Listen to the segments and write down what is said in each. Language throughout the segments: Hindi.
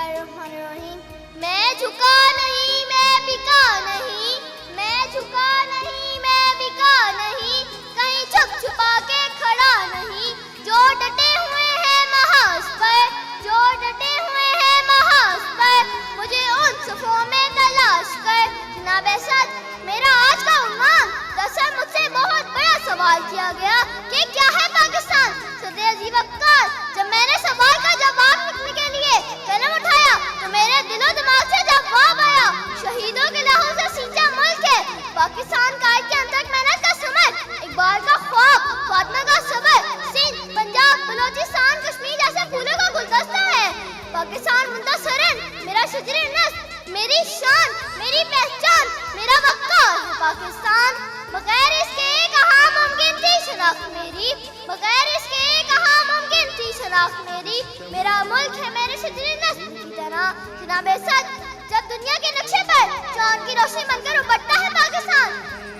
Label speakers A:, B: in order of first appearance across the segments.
A: बिस्मिल्लाहिर्रहमानिर्रहीम। मैं झुका नहीं, मैं बिका नहीं, मैं झुका नहीं, मैं बिका नहीं, कहीं छुप छुपा के खड़ा नहीं। जो डटे हुए हैं महाज पर, जो डटे हुए हैं महाज पर, मुझे उन सफ़ों में तलाश कर। जनाब सद, मेरा आज का उन्वान दरअसल मुझसे बहुत बड़ा सवाल किया गया कि क्या है पाकिस्तान। सदर अजीब अख्तर, जब मैंने सवाल का जवाब लिखने के लिए कलम उठाया तो मेरे दिलो दिमाग से जवाब आया। शहीदों के लहू से सींचा मुल्क है पाकिस्तान, कायद के अंतक मेहनत का समर, इकबाल का ख्वाब, फातिमा का सबर, सिंध, पंजाब, बलोचिस्तान, कश्मीर जैसे फूलों का गुलदस्ता है पाकिस्तान। मुंतसरन मेरा शजरे नस्ल, मेरी शान, मेरी पहचान, मेरा वक़ार है पाकिस्तान। बगैर इसके कहाँ मुमकिन थी शनाख्त मेरी, बगैर इसके कहाँ मुमकिन थी शनाख्त मेरी। मेरा मुल्क है मेरे शजरे नस्ल की तरह। जनाब सद, जब दुनिया के नक्शे पर चांद की रोशनी बनकर उभरता है पाकिस्तान,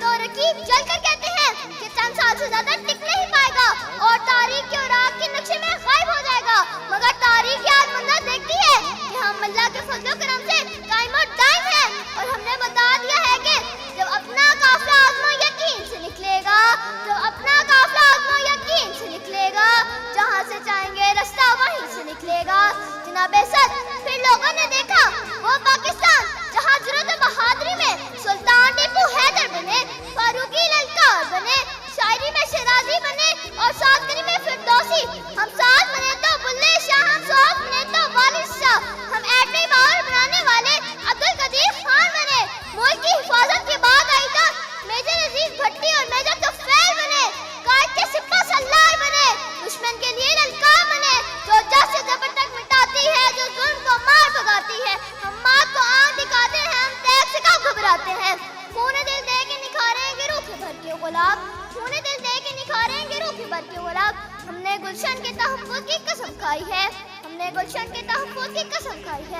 A: तो रकीब जलकर कहते हैं कि चंद साल से ज्यादा टिक नहीं पाएगा और तारीख के उराक के नक्शे में गायब हो जाएगा। मगर तारीख याद मंदा देखती है कि हम अल्लाह के फजल करम से कायम और दायम है, और हमने बता दिया है कि जब अपना काफिला आज़मो यकीन से निकलेगा, जब अपना काफिला आज़मो यकीन से निकलेगा, जहाँ से चाहेंगे रास्ता वहीं से निकलेगा। जनाब सद, फिर लोगों ने देखा वो पाकिस्तान जहाँ जुर्रत और बहादुरी में सुल्तान टीपू हैदर बने, फारूकी ललकार बने, शायरी में शराजी बने और सादगी में फिरदौसी। हम साथ बने तो बुल्ले शाह, हम साथ बने तो वालिद शाह, हम एटमी पावर बनाने वाले अब्दुल कदीर खान बने। मुल्क की हिफाजत की बात आई तो मेजर अजीज भट्टी और मेजर तुफैल बने, कायद के सिपा सल्लार बने, दुश्मन के लिए ललकार बने, जो जस से जबर तक मिटाती है, जो जुल्म को मार भगाती है। हम मौत को आंख दिखाते हैं, हम तैग से कब घबराते हैं। खून दिल दे के निखारेंगे रूह के भर के गुलाब, खून दिल दे के निखारेंगे रूह के भर के गुलाब। हमने गुलशन के तहफ़्फ़ुज़ की कसम खाई है, हमने गुलशन के तहफ़्फ़ुज़ की कसम खाई है।